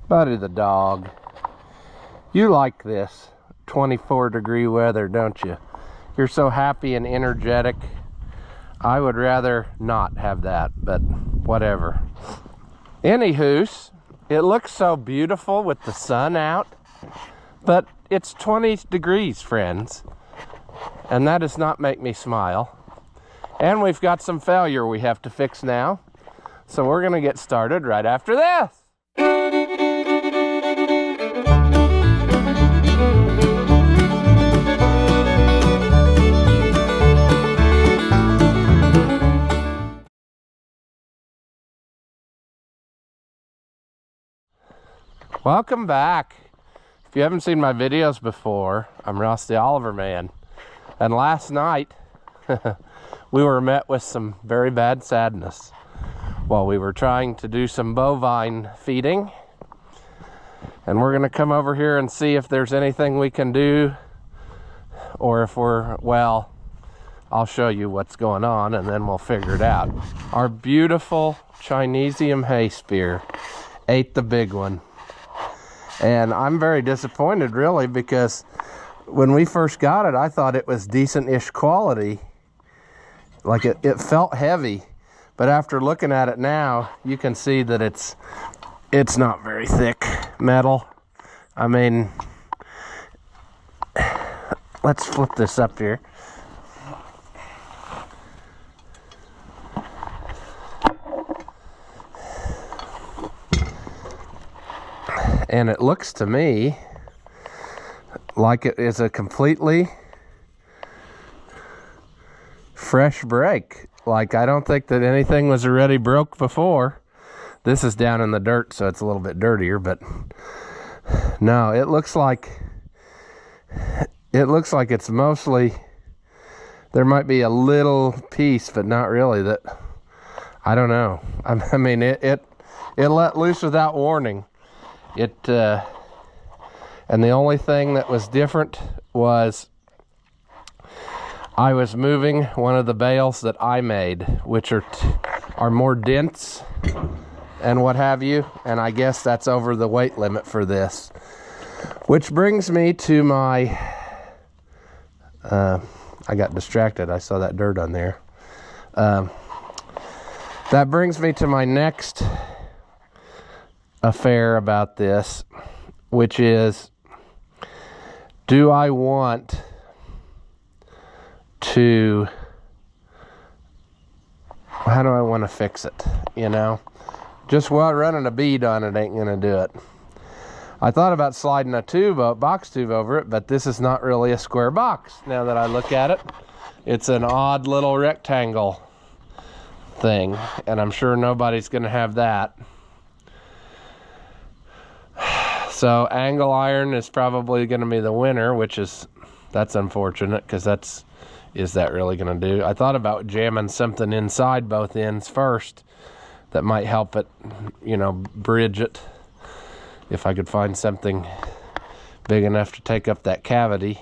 Buddy the dog. You like this 24-degree weather, don't you? You're so happy and energetic. I would rather not have that, but whatever. Anywho's, it looks so beautiful with the sun out, but it's 20 degrees, friends, and that does not make me smile. And we've got some failure we have to fix now, so we're gonna get started right after this. Welcome back. If you haven't seen my videos before, I'm Ross the Oliver Man. And last night, we were met with some very bad sadness while we were trying to do some bovine feeding. And we're gonna come over here and see if there's anything we can do, or if well, I'll show you what's going on and then we'll figure it out. Our beautiful Chineesium Balespear ate the big one. And I'm very disappointed, really, because when we first got it, I thought it was decent-ish quality. Like it felt heavy, but after looking at it now, you can see that it's not very thick metal. I mean, let's flip this up here. And it looks to me like it is a completely fresh break. Like, I don't think that anything was already broke before. This is down in the dirt, so it's a little bit dirtier, but no, it looks like it's mostly, there might be a little piece, but not really. That, I don't know. I mean, it let loose without warning. And the only thing that was different was I was moving one of the bales that I made, which are more dense and what have you, and I guess that's over the weight limit for this. Which brings me to my, I got distracted, I saw that dirt on there. That brings me to my next affair about this, which is, do I want to, how do I want to fix it, you know? Just running a bead on it ain't gonna do it. I thought about sliding a box tube over it, but this is not really a square box. Now that I look at it, it's an odd little rectangle thing, and I'm sure nobody's gonna have that. So angle iron is probably going to be the winner, that's unfortunate, because is that really going to do? I thought about jamming something inside both ends first that might help it, you know, bridge it, if I could find something big enough to take up that cavity.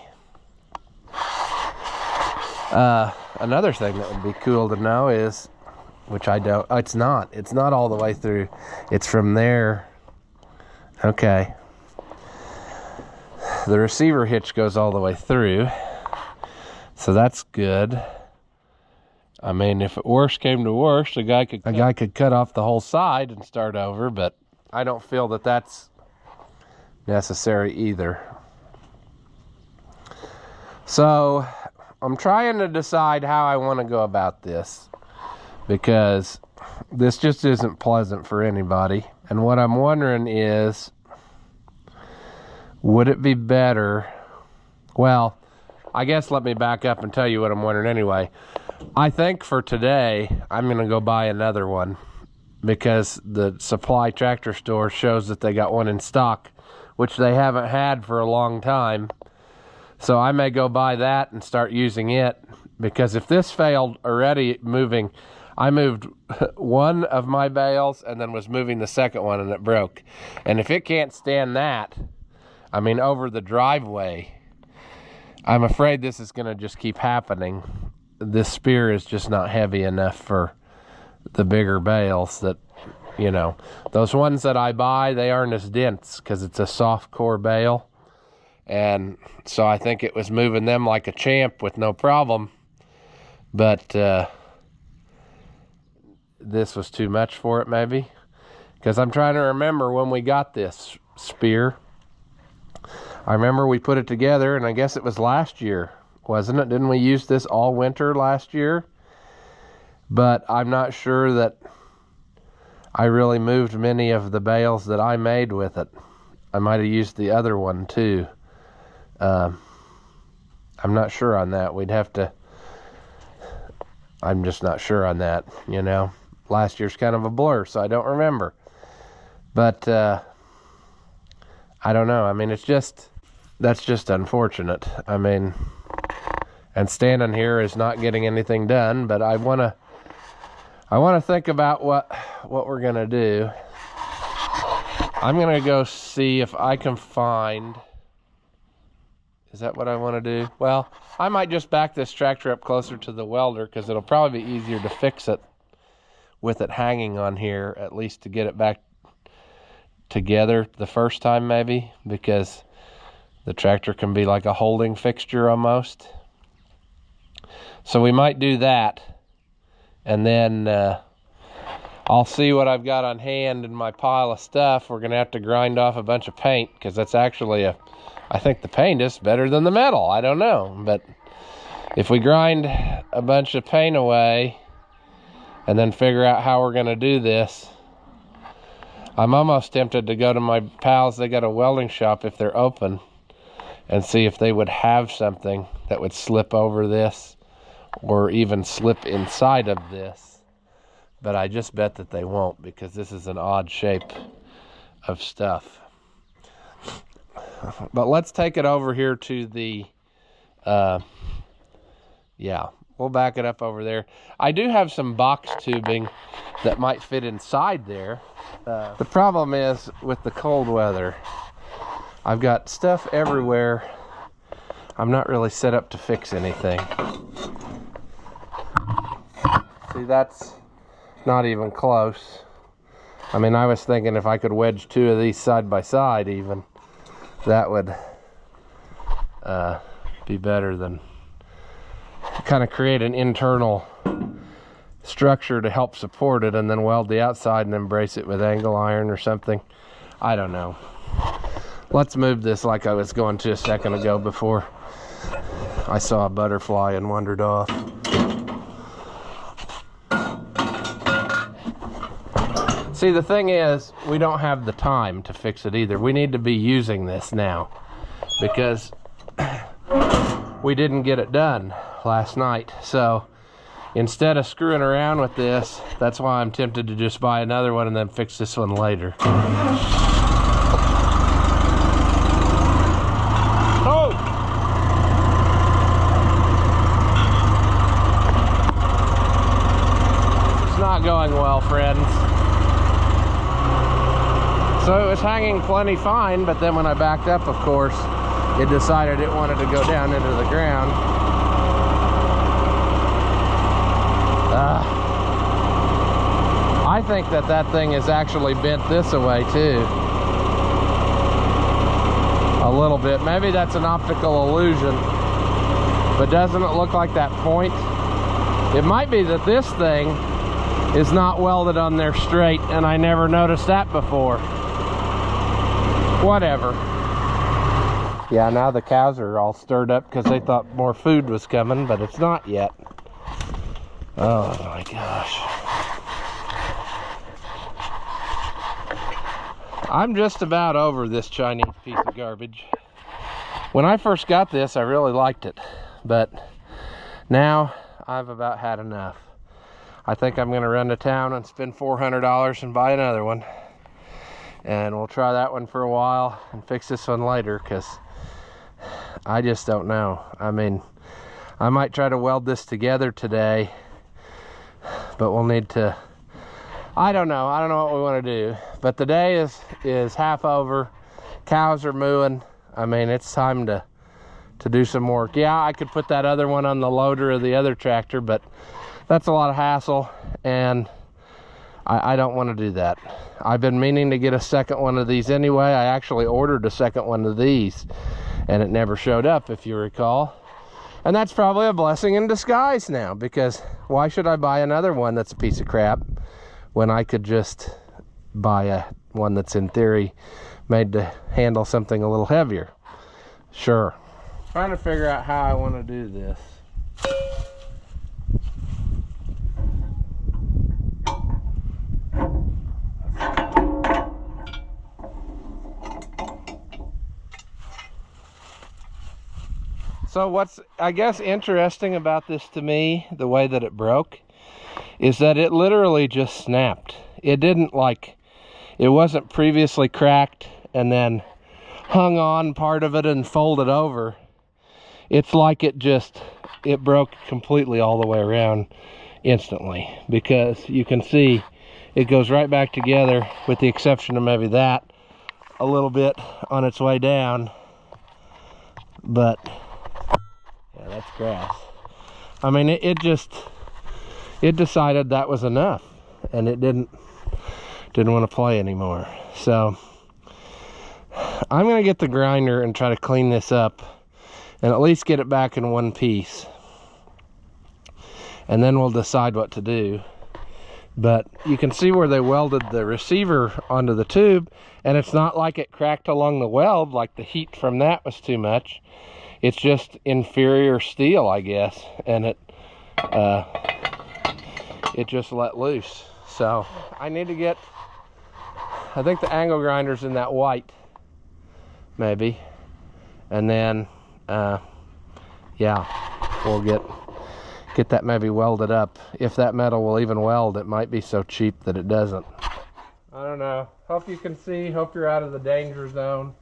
Another thing that would be cool to know is, which I don't, it's not all the way through. It's from there. Okay. The receiver hitch goes all the way through, so that's good. I mean, if worst came to worst, a guy could cut off the whole side and start over, but I don't feel that that's necessary either. So I'm trying to decide how I want to go about this, because this just isn't pleasant for anybody. And what I'm wondering is, would it be better? Well, I guess let me back up and tell you what I'm wondering anyway. I think for today, I'm going to go buy another one, because the supply tractor store shows that they got one in stock, which they haven't had for a long time. So I may go buy that and start using it, because if this failed already moving, I moved one of my bales and then was moving the second one and it broke. And if it can't stand that, I mean, over the driveway, I'm afraid this is going to just keep happening. This spear is just not heavy enough for the bigger bales that you know. Those ones that I buy, they aren't as dense because it's a soft core bale. And so I think it was moving them like a champ with no problem. But this was too much for it maybe. Because I'm trying to remember when we got this spear. I remember we put it together, and I guess it was last year, wasn't it? Didn't we use this all winter last year? But I'm not sure that I really moved many of the bales that I made with it. I might have used the other one too. I'm not sure on that. We'd have to, I'm just not sure on that, you know. Last year's kind of a blur, so I don't remember. But I don't know. I mean, it's just, that's just unfortunate. I mean, and standing here is not getting anything done, but I want to think about what we're going to do. I'm going to go see if I can find, is that what I want to do? Well, I might just back this tractor up closer to the welder because it'll probably be easier to fix it with it hanging on here, at least to get it back together the first time maybe, because the tractor can be like a holding fixture almost. So we might do that, and then I'll see what I've got on hand in my pile of stuff. We're gonna have to grind off a bunch of paint because that's actually I think the paint is better than the metal. I don't know, but if we grind a bunch of paint away and then figure out how we're gonna do this, I'm almost tempted to go to my pals. They got a welding shop if they're open, and see if they would have something that would slip over this or even slip inside of this. But I just bet that they won't, because this is an odd shape of stuff. But let's take it over here to the, yeah, we'll back it up over there. I do have some box tubing that might fit inside there. The problem is with the cold weather, I've got stuff everywhere. I'm not really set up to fix anything. See, that's not even close. I mean, I was thinking if I could wedge two of these side by side even, that would be better than kind of create an internal structure to help support it, and then weld the outside and then brace it with angle iron or something. I don't know. Let's move this like I was going to a second ago before I saw a butterfly and wandered off. See, the thing is, we don't have the time to fix it either. We need to be using this now because we didn't get it done last night. So instead of screwing around with this, that's why I'm tempted to just buy another one and then fix this one later. Oh! It's not going well, friends. So it was hanging plenty fine, but then when I backed up, of course, it decided it wanted to go down into the ground. I think that that thing is actually bent this way too. A little bit. Maybe that's an optical illusion, but doesn't it look like that point? It might be that this thing is not welded on there straight, and I never noticed that before. Whatever. Yeah, now the cows are all stirred up because they thought more food was coming, but it's not yet. Oh my gosh. I'm just about over this Chinese piece of garbage. When I first got this, I really liked it, but now I've about had enough. I think I'm gonna run to town and spend $400 and buy another one. And we'll try that one for a while and fix this one later, because I just don't know. I mean, I might try to weld this together today, but we'll need to, I don't know what we want to do. But the day is half over. Cows are mooing. I mean, it's time to do some work. Yeah, I could put that other one on the loader of the other tractor, but that's a lot of hassle, and I don't want to do that. I've been meaning to get a second one of these anyway. I actually ordered a second one of these, and it never showed up, if you recall. And that's probably a blessing in disguise now, because why should I buy another one that's a piece of crap when I could just buy one that's in theory made to handle something a little heavier? Sure. Trying to figure out how I want to do this. So what's, I guess, interesting about this to me, the way that it broke, is that it literally just snapped. It didn't it wasn't previously cracked and then hung on part of it and folded over. It's like it broke completely all the way around instantly, because you can see it goes right back together, with the exception of maybe that a little bit on its way down. But yeah, that's grass. I mean, it decided that was enough, and it didn't want to play anymore. So I'm gonna get the grinder and try to clean this up and at least get it back in one piece, and then we'll decide what to do. But you can see where they welded the receiver onto the tube, and it's not like it cracked along the weld, like the heat from that was too much. It's just inferior steel, I guess, and it just let loose. So I need to get, I think the angle grinder's in that white, maybe, and then yeah, we'll get that maybe welded up. If that metal will even weld, it might be so cheap that it doesn't. I don't know. Hope you can see. Hope you're out of the danger zone.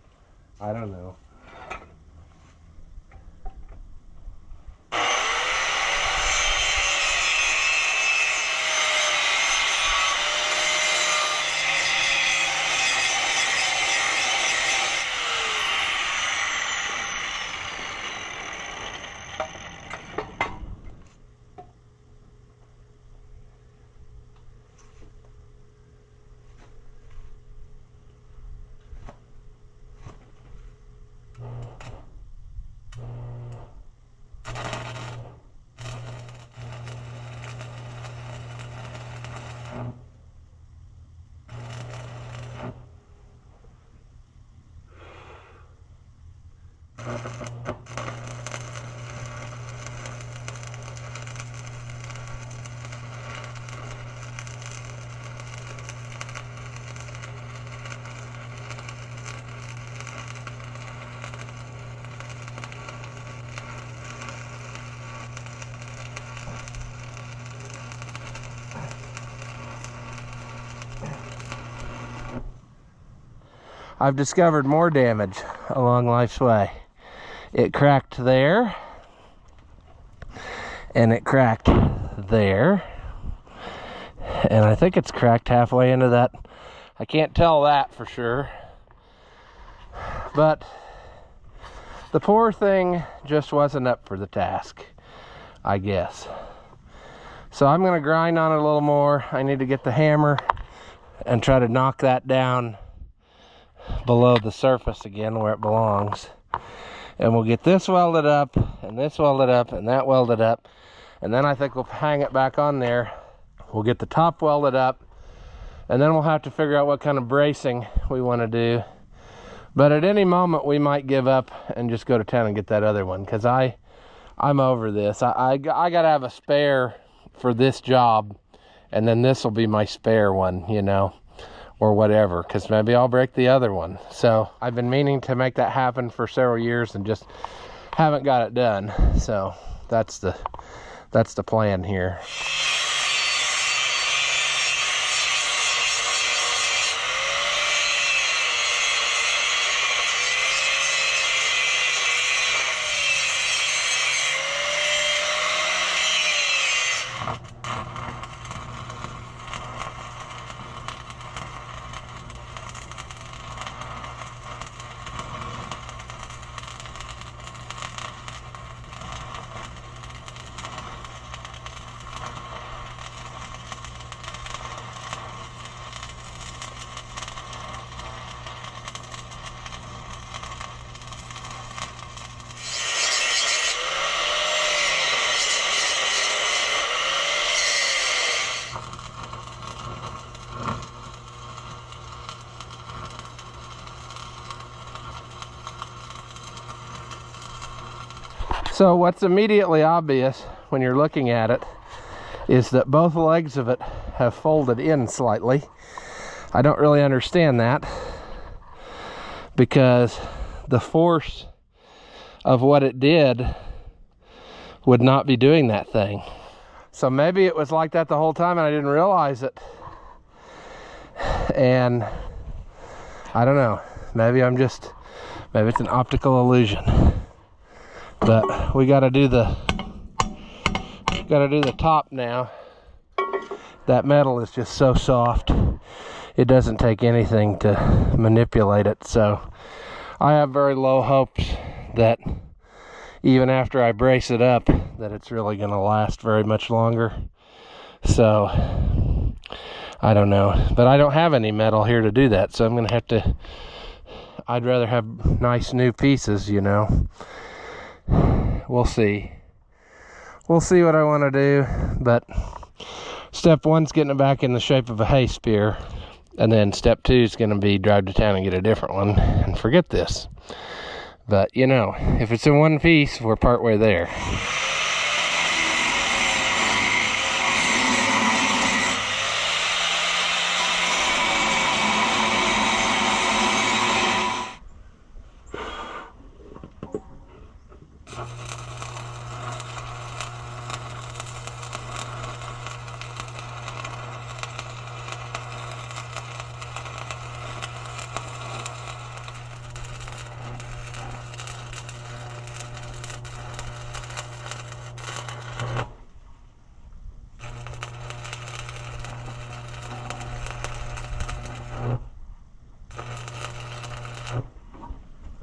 I don't know. I've discovered more damage along life's way. It cracked there, and it cracked there, and I think it's cracked halfway into that. I can't tell that for sure, but the poor thing just wasn't up for the task, I guess. So I'm going to grind on it a little more. I need to get the hammer and try to knock that down below the surface again where it belongs. And we'll get this welded up, and this welded up, and that welded up, and then I think we'll hang it back on there. We'll get the top welded up, and then we'll have to figure out what kind of bracing we want to do. But at any moment we might give up and just go to town and get that other one, because I'm over this. I gotta have a spare for this job, and then this will be my spare one, you know, or whatever, because maybe I'll break the other one. So I've been meaning to make that happen for several years and just haven't got it done. So that's the plan here. So what's immediately obvious when you're looking at it is that both legs of it have folded in slightly. I don't really understand that, because the force of what it did would not be doing that thing. So maybe it was like that the whole time and I didn't realize it. And I don't know, maybe it's an optical illusion. But we gotta do the top now. That metal is just so soft. It doesn't take anything to manipulate it. So I have very low hopes that even after I brace it up, that it's really gonna last very much longer. So I don't know, but I don't have any metal here to do that. So I'm gonna have to, I'd rather have nice new pieces, you know. We'll see. We'll see what I want to do, but step one's getting it back in the shape of a hay spear, and then step two is going to be drive to town and get a different one and forget this. But you know, if it's in one piece, we're partway there.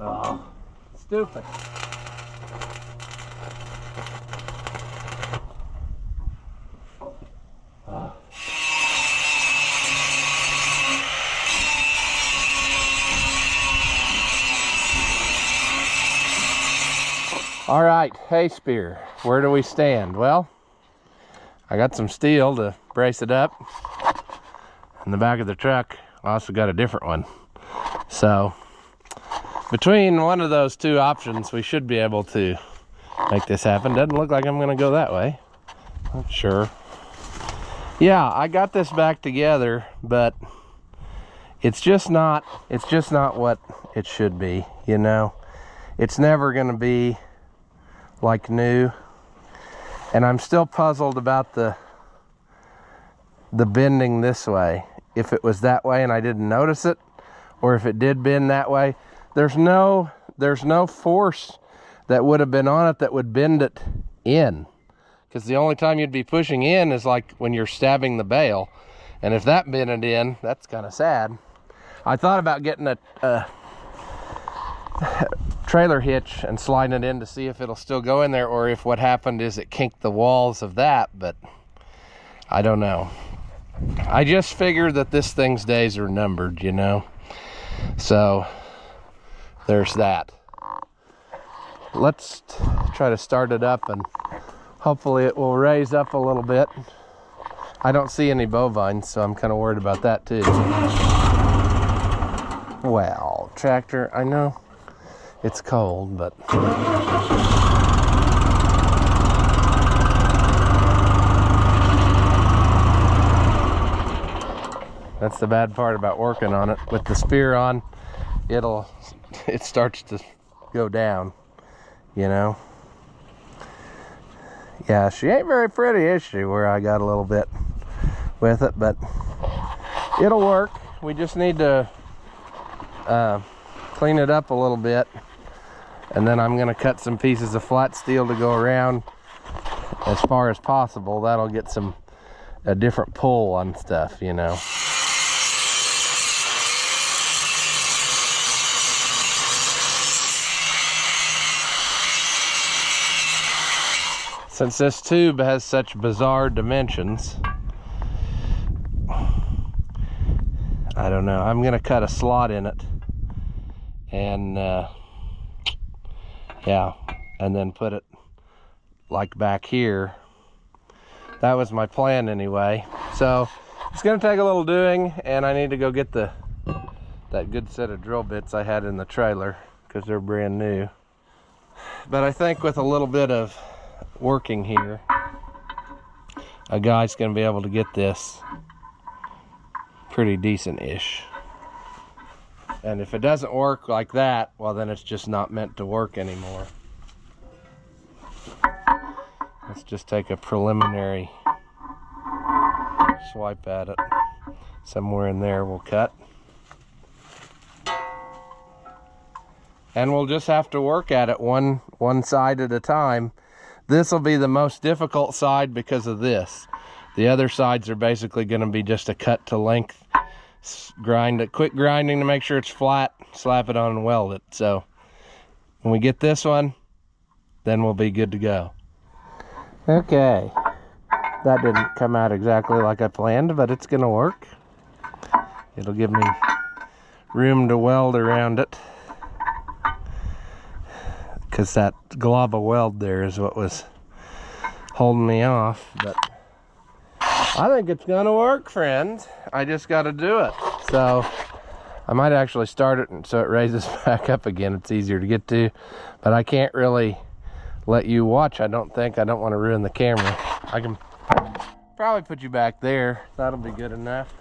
Oh, stupid. All right, hay spear, where do we stand? Well, I got some steel to brace it up. In the back of the truck, I also got a different one. So between one of those two options, we should be able to make this happen. Doesn't look like I'm gonna go that way. Not sure. Yeah, I got this back together, but it's just not what it should be, you know. It's never gonna be like new. And I'm still puzzled about the bending this way. If it was that way and I didn't notice it, or if it did bend that way. There's no force that would have been on it that would bend it in. Because the only time you'd be pushing in is like when you're stabbing the bale. And if that bent it in, that's kind of sad. I thought about getting a trailer hitch and sliding it in to see if it'll still go in there, or if what happened is it kinked the walls of that, but I don't know. I just figured that this thing's days are numbered, you know. So there's that. Let's try to start it up and hopefully it will raise up a little bit. I don't see any bovines, so I'm kind of worried about that too. Well, tractor, I know it's cold, but that's the bad part about working on it. With the spear on, it starts to go down, you know. Yeah, she ain't very pretty, is she, where I got a little bit with it, but it'll work. We just need to clean it up a little bit, and then I'm gonna cut some pieces of flat steel to go around as far as possible. That'll get a different pull on stuff, you know. Since this tube has such bizarre dimensions, I don't know, I'm gonna cut a slot in it and yeah, and then put it like back here. That was my plan anyway. So it's gonna take a little doing, and I need to go get that good set of drill bits I had in the trailer because they're brand new. But I think with a little bit of working here, a guy's gonna be able to get this pretty decent-ish. And if it doesn't work like that, well, then it's just not meant to work anymore. Let's just take a preliminary swipe at it. Somewhere in there we'll cut. And we'll just have to work at it one side at a time. This will be the most difficult side because of this. The other sides are basically going to be just a cut to length. Grind it, quick grinding to make sure it's flat, slap it on and weld it. So when we get this one, then we'll be good to go. Okay, that didn't come out exactly like I planned, but it's gonna work. It'll give me room to weld around it, because that glob of weld there is what was holding me off. But I think it's gonna work, friends. I just gotta do it. So I might actually start it so it raises back up again. It's easier to get to, but I can't really let you watch, I don't think. I don't want to ruin the camera. I can probably put you back there. That'll be good enough.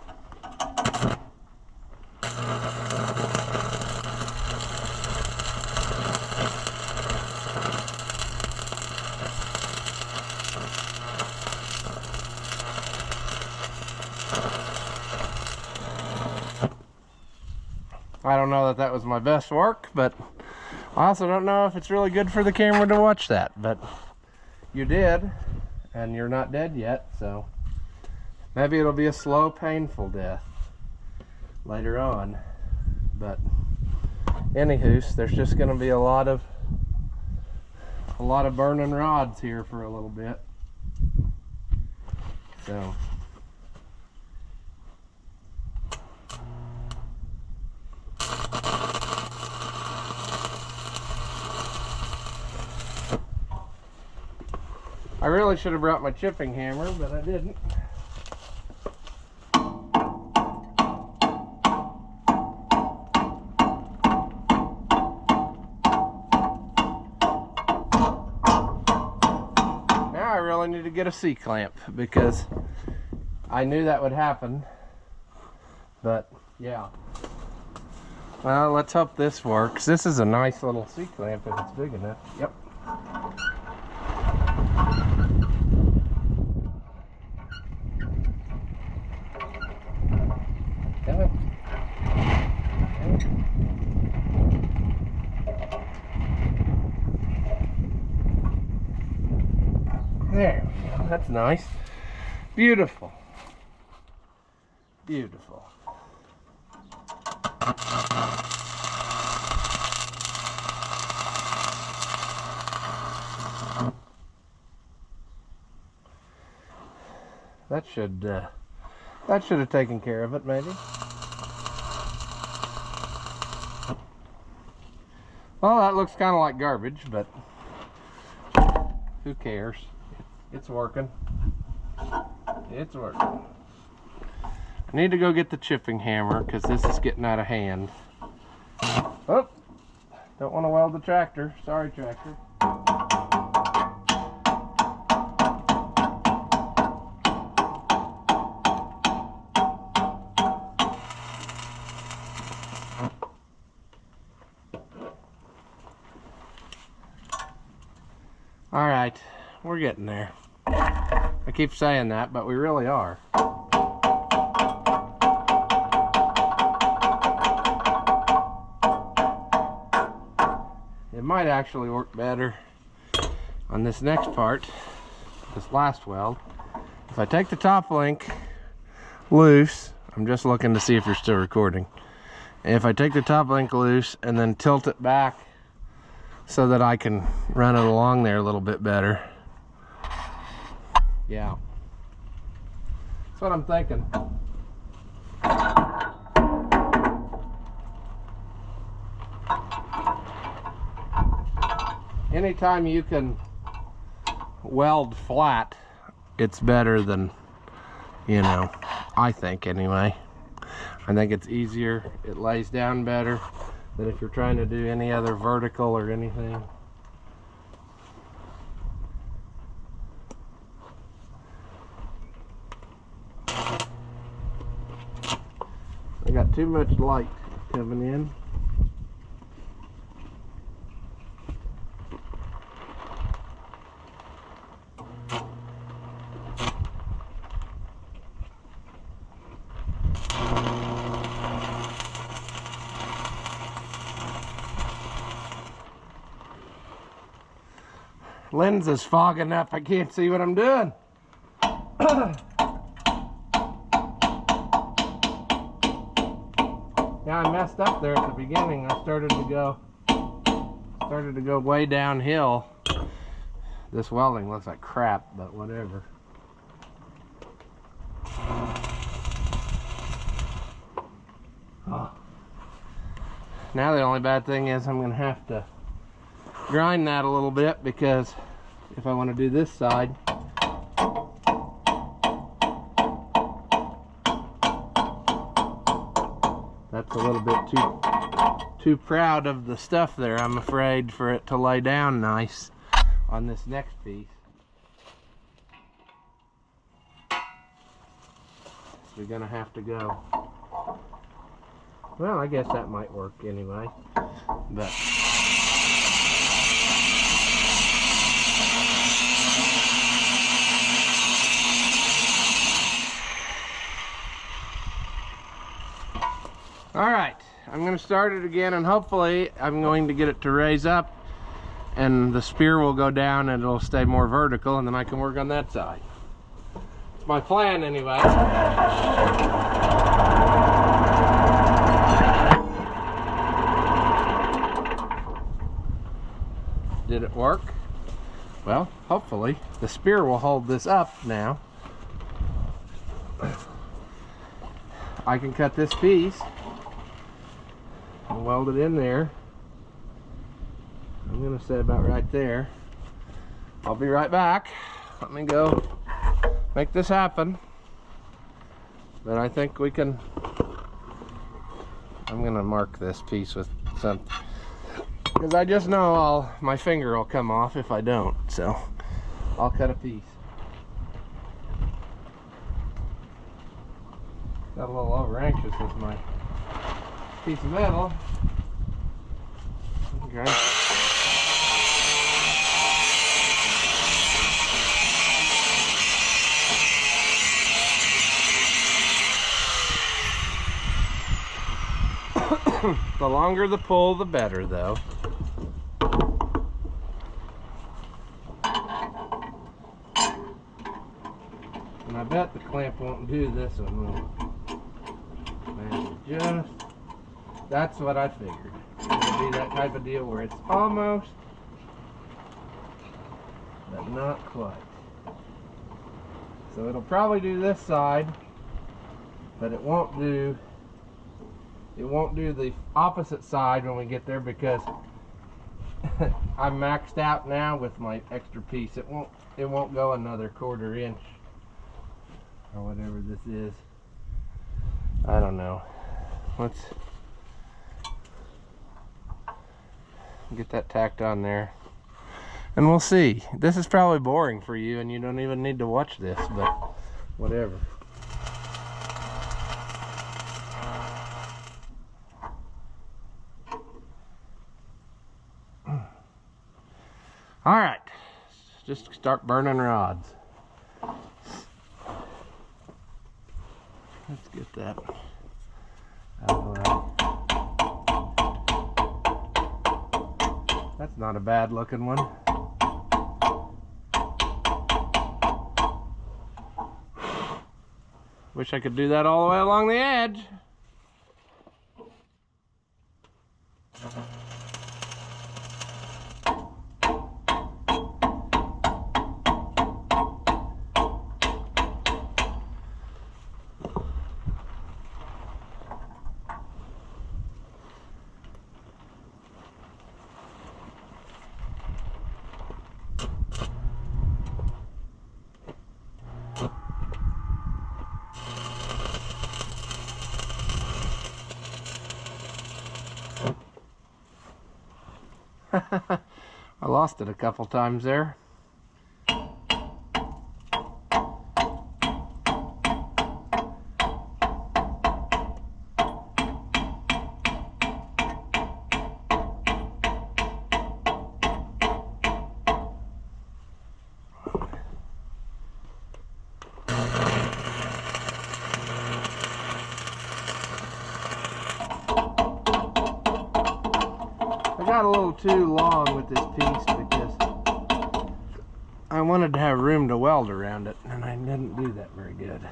I don't know that that was my best work, but I also don't know if it's really good for the camera to watch that. But you did, and you're not dead yet, so maybe it'll be a slow, painful death later on. But anywho, there's just going to be a lot of burning rods here for a little bit. So I really should have brought my chipping hammer, but I didn't. Now I really need to get a C-clamp, because I knew that would happen. But yeah. Well, let's hope this works. This is a nice little C-clamp if it's big enough. Yep. There, that's nice. Beautiful. Beautiful. That should have taken care of it, maybe. Well, that looks kind of like garbage, but who cares? It's working. It's working. I need to go get the chipping hammer because this is getting out of hand. Oh, don't want to weld the tractor. Sorry, tractor. All right, we're getting there. I keep saying that, but we really are. It might actually work better on this next part, this last weld. If I take the top link loose, I'm just looking to see if you're still recording. If I take the top link loose and then tilt it back so that I can run it along there a little bit better. Yeah, that's what I'm thinking. Anytime you can weld flat, it's better than, you know, I think anyway. I think it's easier, it lays down better than if you're trying to do any other vertical or anything. got too much light coming in. Lens is fogging up. I can't see what I'm doing. Yeah, I messed up there at the beginning. I started to go way downhill. This welding looks like crap, but whatever. Oh. Now the only bad thing is I'm gonna have to grind that a little bit, because if I want to do this side, that's a little bit too proud of the stuff there, I'm afraid, for it to lay down nice on this next piece. So we're gonna have to go. Well, I guess that might work anyway, but all right, I'm going to start it again, and hopefully I'm going to get it to raise up and the spear will go down and it'll stay more vertical, and then I can work on that side. It's my plan anyway. Did it work? Well, hopefully the spear will hold this up now. I can cut this piece and weld it in there. I'm gonna say about right there. I'll be right back. Let me go make this happen. But I think we can. I'm gonna mark this piece with something, because I just know my finger will come off if I don't. So I'll cut a piece. Got a little over anxious with my piece of metal. Okay. The longer the pull, the better, though. And I bet the clamp won't do this one, will it? And that's what I figured. It'll be that type of deal where it's almost, but not quite. So it'll probably do this side, but it won't do the opposite side when we get there, because I'm maxed out now with my extra piece. It won't go another 1/4 inch or whatever this is. I don't know. Let's get that tacked on there and we'll see. This is probably boring for you and you don't even need to watch this, but whatever. All right, just start burning rods. Let's get that out of the way. That's not a bad looking one. Wish I could do that all the way along the edge. I lost it a couple times there. I got a little too long with this piece because I wanted to have room to weld around it, and I didn't do that very good.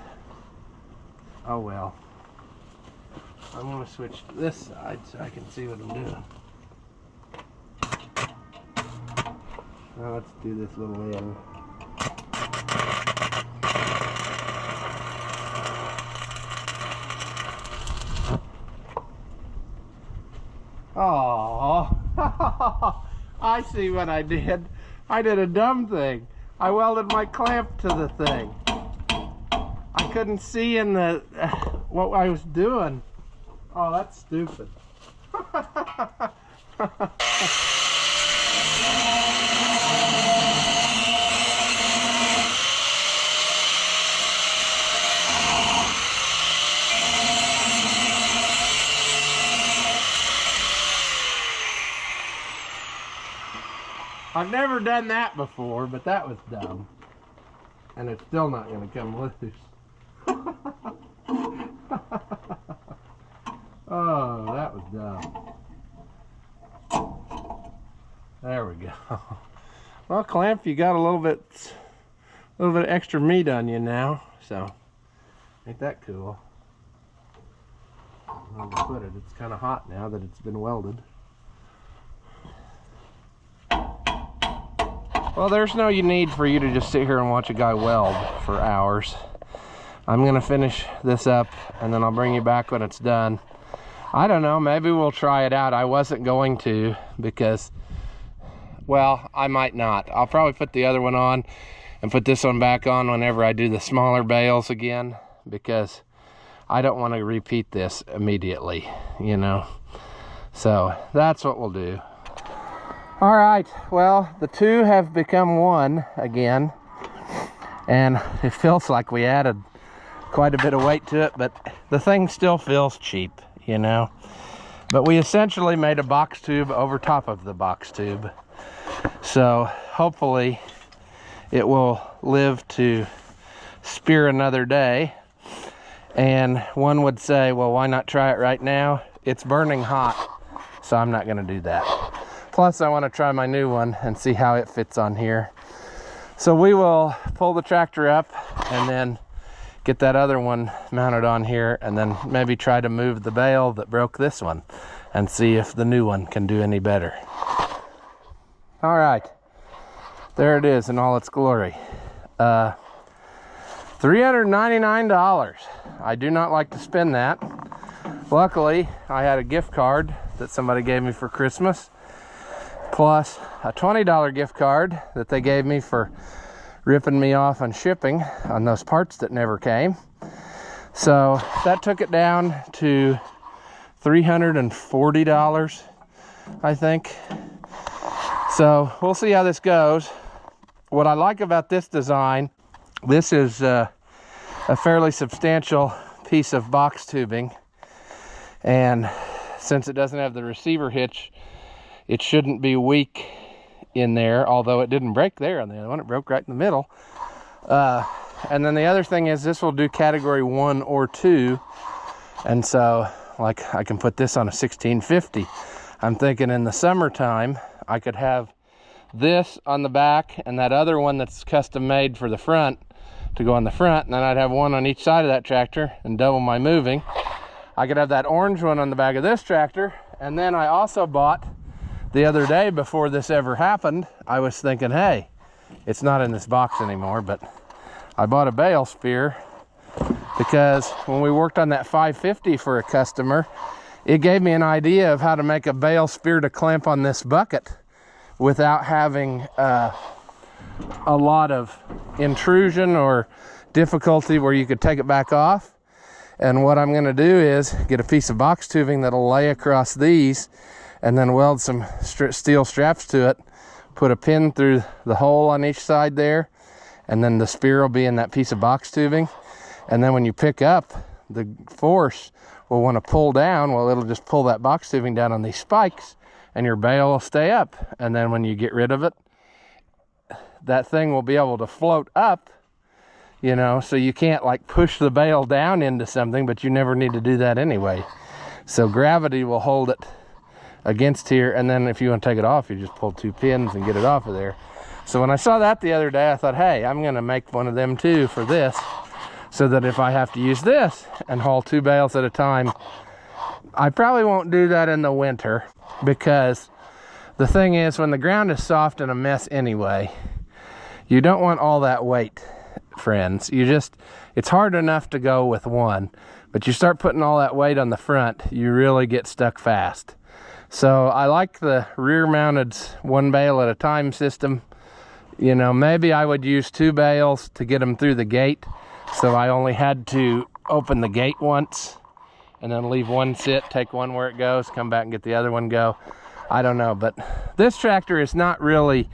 Oh well. I'm going to switch to this side so I can see what I'm doing. Now let's do this little end. Oh, I see what I did. I did a dumb thing. I welded my clamp to the thing. I couldn't see in the what I was doing. Oh, that's stupid. I've never done that before, but that was dumb. And it's still not going to come loose. Oh, that was dumb. There we go. Well, clamp, you got a little bit extra meat on you now, so ain't that cool? I'll put it. It's kind of hot now that it's been welded. Well, there's no need for you to just sit here and watch a guy weld for hours. I'm gonna finish this up and then I'll bring you back when it's done. I don't know, maybe we'll try it out. I wasn't going to because, well, I might not. I'll probably put the other one on and put this one back on whenever I do the smaller bales again, because I don't want to repeat this immediately, you know. So that's what we'll do. All right, well, the two have become one again, and it feels like we added quite a bit of weight to it, but the thing still feels cheap, you know. But we essentially made a box tube over top of the box tube, so hopefully it will live to spear another day. And one would say, well, why not try it right now? It's burning hot, so I'm not gonna do that. Plus, I want to try my new one and see how it fits on here. So we will pull the tractor up and then get that other one mounted on here, and then maybe try to move the bale that broke this one and see if the new one can do any better. All right, there it is in all its glory. $399. I do not like to spend that. Luckily, I had a gift card that somebody gave me for Christmas, plus a $20 gift card that they gave me for ripping me off on shipping on those parts that never came. So that took it down to $340, I think. So we'll see how this goes. What I like about this design, this is a fairly substantial piece of box tubing, and since it doesn't have the receiver hitch, it shouldn't be weak in there, although it didn't break there on the other one. It broke right in the middle. And then the other thing is this will do category 1 or 2, and so like I can put this on a 1650. I'm thinking in the summertime I could have this on the back and that other one that's custom made for the front to go on the front, and then I'd have one on each side of that tractor and double my moving. I could have that orange one on the back of this tractor, and then I also bought, the other day before this ever happened, I was thinking, hey, it's not in this box anymore, but I bought a Balespear because when we worked on that 550 for a customer, it gave me an idea of how to make a Balespear to clamp on this bucket without having a lot of intrusion or difficulty where you could take it back off. And what I'm going to do is get a piece of box tubing that'll lay across these, and then weld some steel straps to it, put a pin through the hole on each side there, and then the spear will be in that piece of box tubing. And then when you pick up, the force will want to pull down. Well, it'll just pull that box tubing down on these spikes, and your bale will stay up. And then when you get rid of it, that thing will be able to float up, you know, so you can't like push the bale down into something, but you never need to do that anyway. So gravity will hold it against here, and then if you want to take it off, you just pull 2 pins and get it off of there. So when I saw that the other day, I thought, hey, I'm gonna make one of them too for this, so that if I have to use this and haul 2 bales at a time, I probably won't do that in the winter, because the thing is, when the ground is soft and a mess anyway, you don't want all that weight, friends. It's hard enough to go with one, but you start putting all that weight on the front, you really get stuck fast. So I like the rear mounted 1 bale at a time system. You know, maybe I would use 2 bales to get them through the gate, so I only had to open the gate once and then leave one sit, take one where it goes, come back and get the other one go. I don't know, but this tractor is not really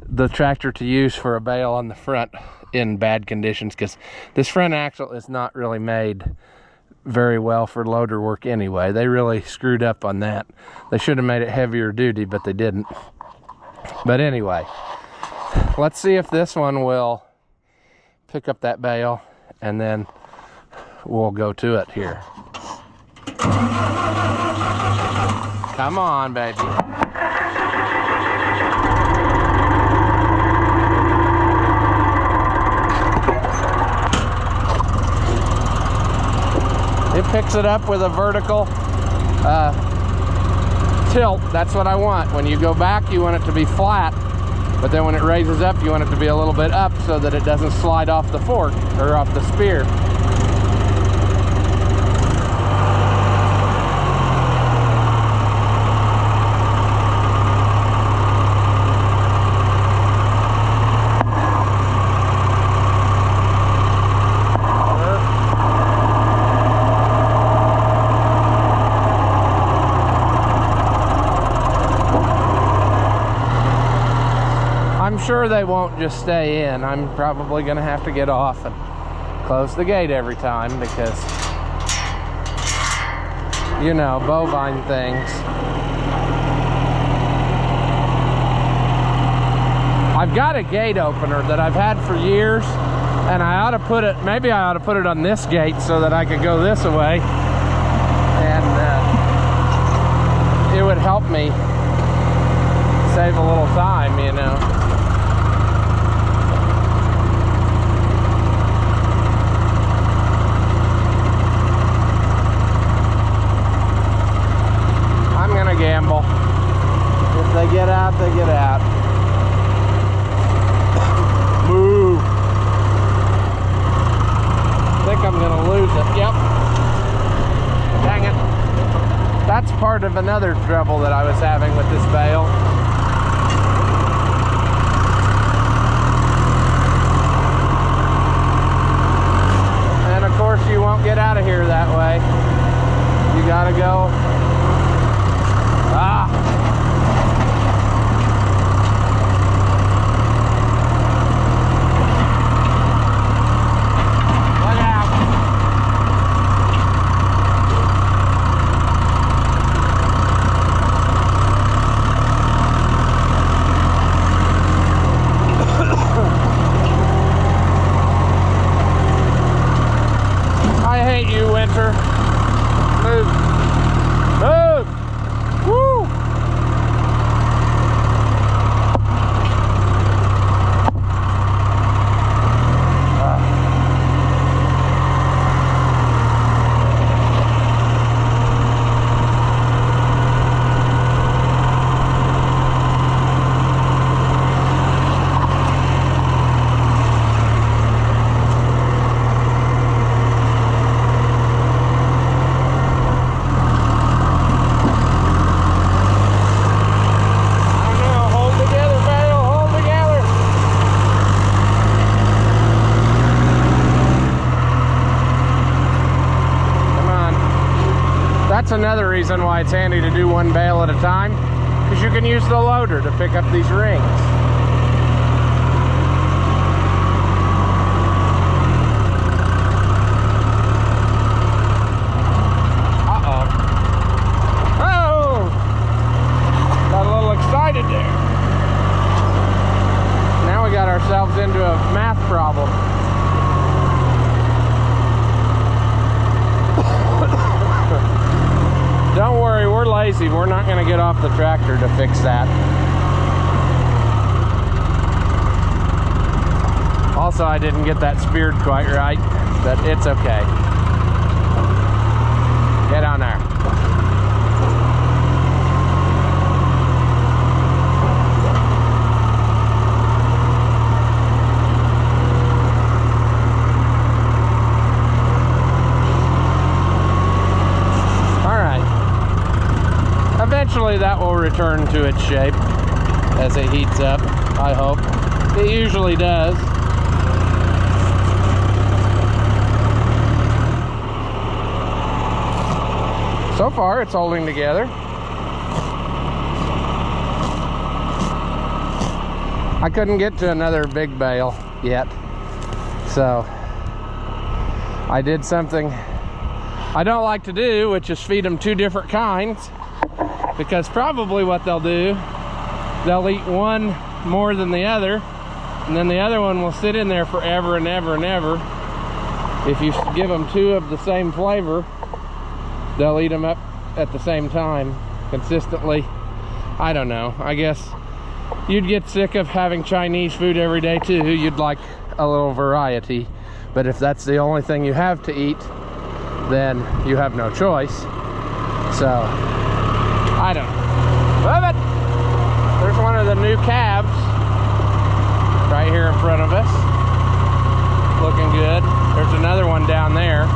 the tractor to use for a bale on the front in bad conditions, because this front axle is not really made very well for loader work anyway. They really screwed up on that. They should have made it heavier duty, but they didn't. But anyway, let's see if this one will pick up that bale, and then we'll go to it here. Come on, baby. It picks it up with a vertical tilt. That's what I want. When you go back, you want it to be flat, but then when it raises up, you want it to be a little bit up so that it doesn't slide off the fork or off the spear. I'm sure they won't just stay in. I'm probably gonna have to get off and close the gate every time, because, you know, bovine things. I've got a gate opener that I've had for years, and I ought to put it, maybe I ought to put it on this gate so that I could go this way, and it would help me save a little time, you know. Gamble. If they get out, they get out. Move. I think I'm gonna lose it. Yep. Dang it. That's part of another trouble that I was having with this bale. And of course you won't get out of here that way. You gotta go. Ah! Look out! I hate you, Winter. Move. Move! Woo! That's another reason why it's handy to do 1 bale at a time, because you can use the loader to pick up these rings. Uh-oh. Oh! Got a little excited there. Now we got ourselves into a math problem. Don't worry, we're lazy. We're not going to get off the tractor to fix that. Also, I didn't get that speared quite right, but it's okay. Get on there. Eventually that will return to its shape as it heats up, I hope. It usually does. So far it's holding together. I couldn't get to another big bale yet, so I did something I don't like to do, which is feed them two different kinds. Because probably what they'll do, they'll eat one more than the other, and then the other one will sit in there forever and ever and ever. If you give them two of the same flavor, they'll eat them up at the same time consistently. I don't know. I guess you'd get sick of having Chinese food every day too. You'd like a little variety. But if that's the only thing you have to eat, then you have no choice. So I don't know. Love it! There's one of the new cabs right here in front of us. Looking good. There's another one down there.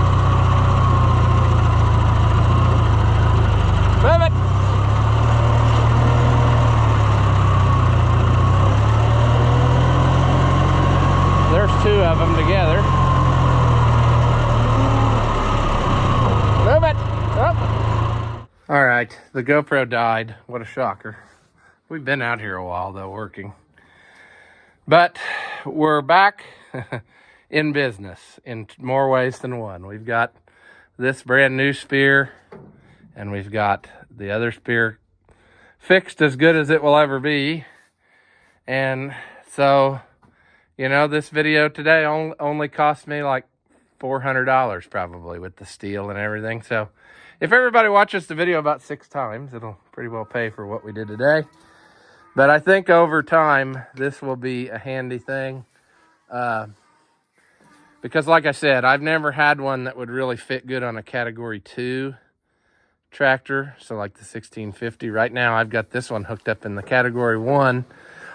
Love it! There's two of them together. Move it! Oh. All right, the GoPro died. What a shocker. We've been out here a while though, working. But we're back in business in more ways than one. We've got this brand new spear, and we've got the other spear fixed as good as it will ever be. And so, you know, this video today only cost me like $400 probably with the steel and everything. So if everybody watches the video about 6 times, it'll pretty well pay for what we did today. But I think over time, this will be a handy thing. Because like I said, I've never had one that would really fit good on a Category 2 tractor. So like the 1650. Right now, I've got this one hooked up in the Category 1.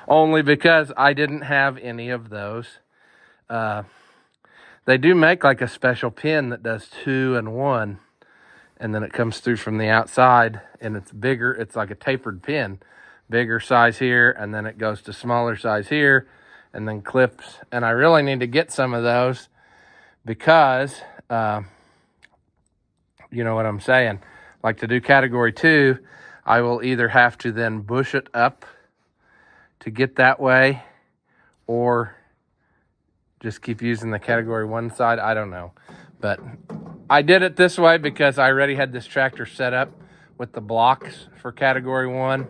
Only because I didn't have any of those. They do make like a special pin that does 2 and 1. And then it comes through from the outside, and it's bigger. It's like a tapered pin, bigger size here, and then it goes to smaller size here, and then clips. And I really need to get some of those because, you know what I'm saying? Like to do Category 2, I will either have to then bush it up to get that way, or just keep using the Category 1 side. I don't know. But I did it this way because I already had this tractor set up with the blocks for Category 1.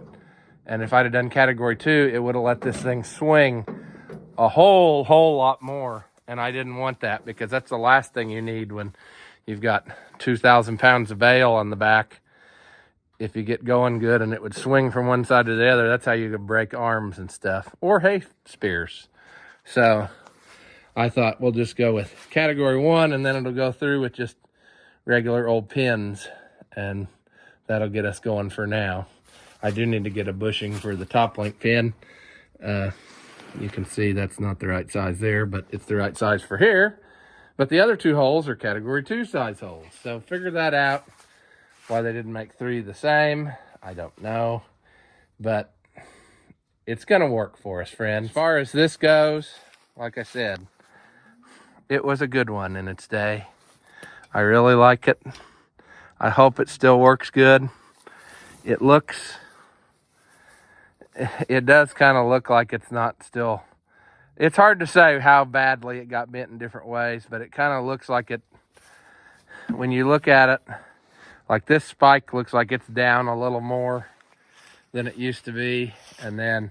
And if I'd have done Category 2, it would have let this thing swing a whole lot more. And I didn't want that because that's the last thing you need when you've got 2,000 pounds of bale on the back. If you get going good and it would swing from one side to the other, that's how you could break arms and stuff. Or hay spears. So I thought we'll just go with Category 1, and then it'll go through with just regular old pins, and that'll get us going for now. I do need to get a bushing for the top link pin. You can see that's not the right size there, but it's the right size for here. But the other 2 holes are Category 2 size holes. So figure that out. Why they didn't make 3 the same, I don't know. But it's going to work for us, friends. As far as this goes, like I said, it was a good one in its day. I really like it. I hope it still works good. It does kind of look like it's not still. It's hard to say how badly it got bent in different ways, but it kind of looks like it, when you look at it, like this spike looks like it's down a little more than it used to be. And then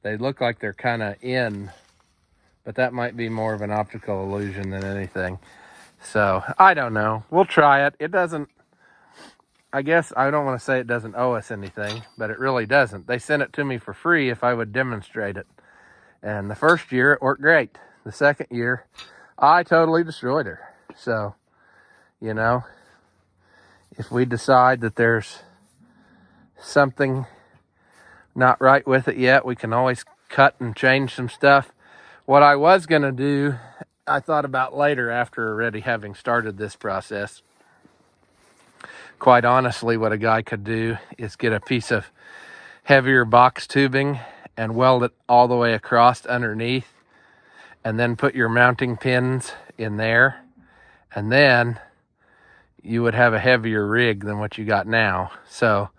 they look like they're kind of in. But that might be more of an optical illusion than anything. So, I don't know. We'll try it. It doesn't I guess I don't want to say it doesn't owe us anything, but it really doesn't. They sent it to me for free if I would demonstrate it. And the first year, it worked great. The second year, I totally destroyed her. So, you know, if we decide that there's something not right with it yet, we can always cut and change some stuff. What I was going to do, I thought about later after already having started this process. Quite honestly, what a guy could do is get a piece of heavier box tubing and weld it all the way across underneath, and then put your mounting pins in there, and then you would have a heavier rig than what you got now. So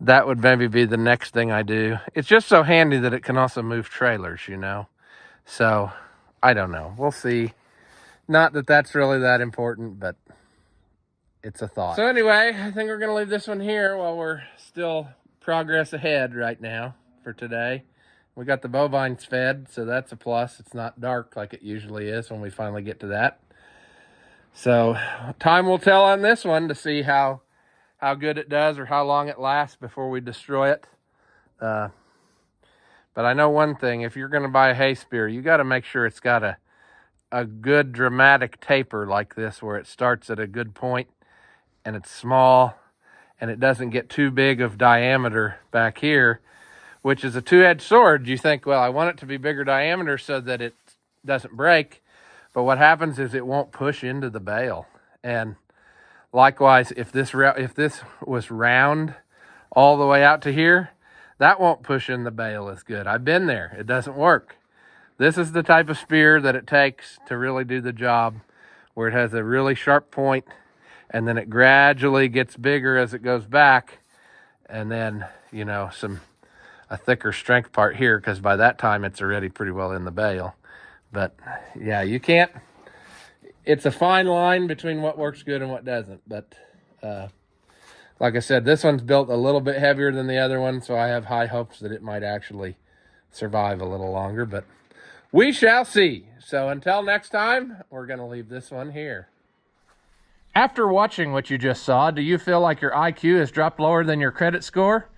that would maybe be the next thing I do. It's just so handy that it can also move trailers, you know. So I don't know, we'll see. Not that that's really that important, but it's a thought. So anyway, I think we're gonna leave this one here while we're still progress ahead right now for today. We got the bovines fed, so that's a plus. It's not dark like it usually is when we finally get to that. So time will tell on this one to see how good it does or how long it lasts before we destroy it. But I know one thing, if you're gonna buy a hay spear, you gotta make sure it's got a good dramatic taper like this, where it starts at a good point and it's small and it doesn't get too big of diameter back here, which is a two-edged sword. You think, well, I want it to be bigger diameter so that it doesn't break, but what happens is it won't push into the bale. And likewise, if this was round all the way out to here, that won't push in the bale as good. I've been there. It doesn't work. This is the type of spear that it takes to really do the job, where it has a really sharp point, and then it gradually gets bigger as it goes back, and then, you know, a thicker strength part here, because by that time it's already pretty well in the bale. But yeah, you can't, it's a fine line between what works good and what doesn't. But like I said, this one's built a little bit heavier than the other one, so I have high hopes that it might actually survive a little longer, but we shall see. So until next time, we're going to leave this one here. After watching what you just saw, do you feel like your IQ has dropped lower than your credit score?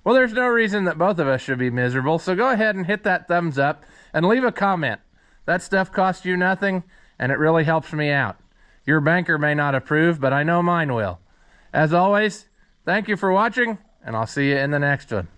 Well, there's no reason that both of us should be miserable, so go ahead and hit that thumbs up and leave a comment. That stuff costs you nothing, and it really helps me out. Your banker may not approve, but I know mine will. As always, thank you for watching, and I'll see you in the next one.